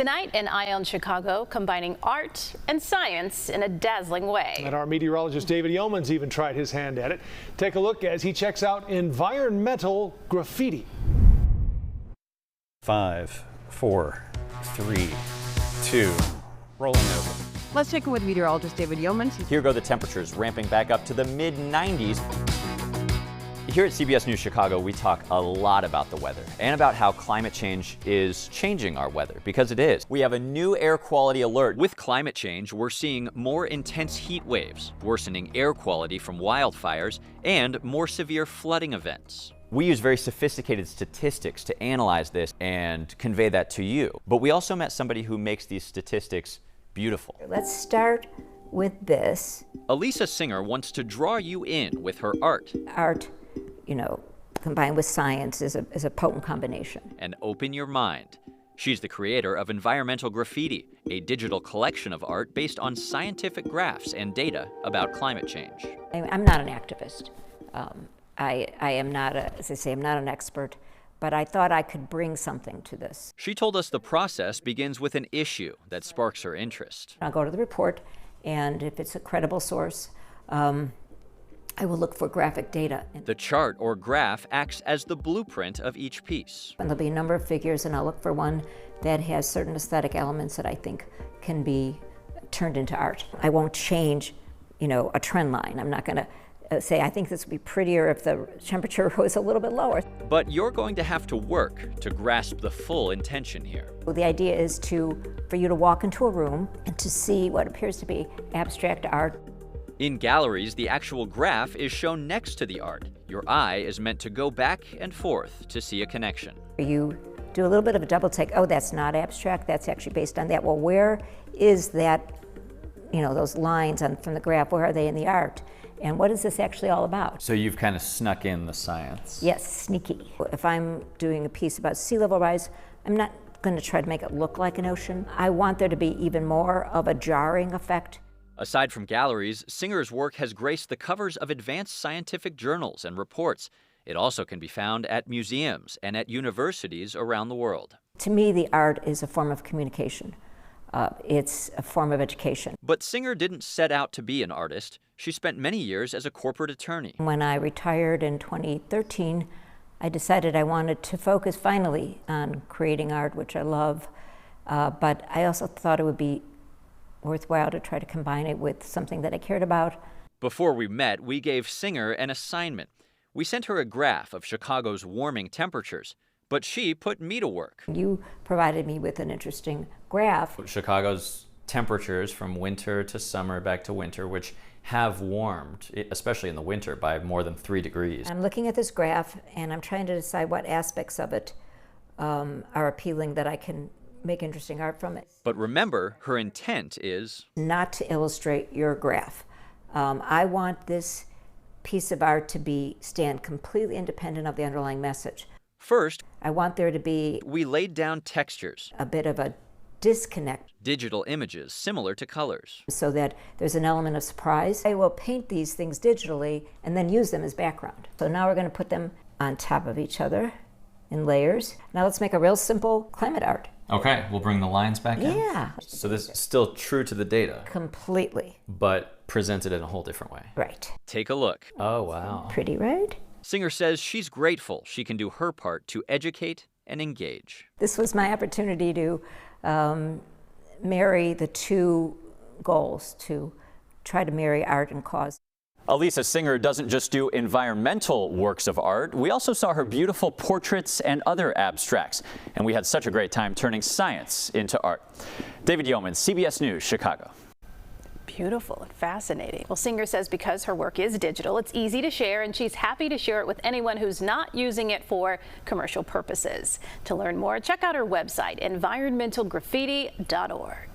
Tonight, an eye on Chicago, combining art and science in a dazzling way. And our meteorologist David Yeomans even tried his hand at it. Take a look as he checks out environmental graffiti. 5, 4, 3, 2, rolling over. Let's check in with meteorologist David Yeomans. Here go the temperatures, ramping back up to the mid-90s. Here at CBS News Chicago, we talk a lot about the weather and about how climate change is changing our weather, because it is. We have a new air quality alert. With climate change, we're seeing more intense heat waves, worsening air quality from wildfires, and more severe flooding events. We use very sophisticated statistics to analyze this and convey that to you. But we also met somebody who makes these statistics beautiful. Let's start with this. Elisa Singer wants to draw you in with her art. Art, combined with science is a potent combination. And open your mind. She's the creator of Environmental Graphiti, a digital collection of art based on scientific graphs and data about climate change. I'm not an activist. I am not, as I say, I'm not an expert, but I thought I could bring something to this. She told us the process begins with an issue that sparks her interest. I'll go to the report, and if it's a credible source, I will look for graphic data. The chart or graph acts as the blueprint of each piece. And there'll be a number of figures, and I'll look for one that has certain aesthetic elements that I think can be turned into art. I won't change, a trend line. I'm not going to say, I think this would be prettier if the temperature was a little bit lower. But you're going to have to work to grasp the full intention here. Well, the idea is for you to walk into a room and to see what appears to be abstract art. In galleries, the actual graph is shown next to the art. Your eye is meant to go back and forth to see a connection. You do a little bit of a double take. Oh, that's not abstract. That's actually based on that. Well, where is that, those lines from the graph, where are they in the art? And what is this actually all about? So you've kind of snuck in the science. Yes, sneaky. If I'm doing a piece about sea level rise, I'm not going to try to make it look like an ocean. I want there to be even more of a jarring effect. Aside from galleries, Singer's work has graced the covers of advanced scientific journals and reports. It also can be found at museums and at universities around the world. To me, the art is a form of communication. It's a form of education. But Singer didn't set out to be an artist. She spent many years as a corporate attorney. When I retired in 2013, I decided I wanted to focus finally on creating art, which I love. But I also thought it would be worthwhile to try to combine it with something that I cared about. Before we met, we gave Singer an assignment. We sent her a graph of Chicago's warming temperatures, but she put me to work. You provided me with an interesting graph. Chicago's temperatures from winter to summer back to winter, which have warmed, especially in the winter, by more than 3 degrees. I'm looking at this graph and I'm trying to decide what aspects of it are appealing, that I can make interesting art from it. But remember, her intent is not to illustrate your graph. I want this piece of art to stand completely independent of the underlying message. First, I want there to be we laid down textures, a bit of a disconnect. Digital images similar to colors, so that there's an element of surprise. I will paint these things digitally and then use them as background. So now we're going to put them on top of each other in layers. Now let's make a real simple climate art. Okay, we'll bring the lines back in. Yeah. So this is still true to the data. Completely. But presented in a whole different way. Right. Take a look. Oh, wow. Pretty, right? Singer says she's grateful she can do her part to educate and engage. This was my opportunity to marry the two goals, to try to marry art and cause. Elisa Singer doesn't just do environmental works of art. We also saw her beautiful portraits and other abstracts. And we had such a great time turning science into art. David Yeomans, CBS News, Chicago. Beautiful and fascinating. Well, Singer says because her work is digital, it's easy to share, and she's happy to share it with anyone who's not using it for commercial purposes. To learn more, check out her website, environmentalgraffiti.org.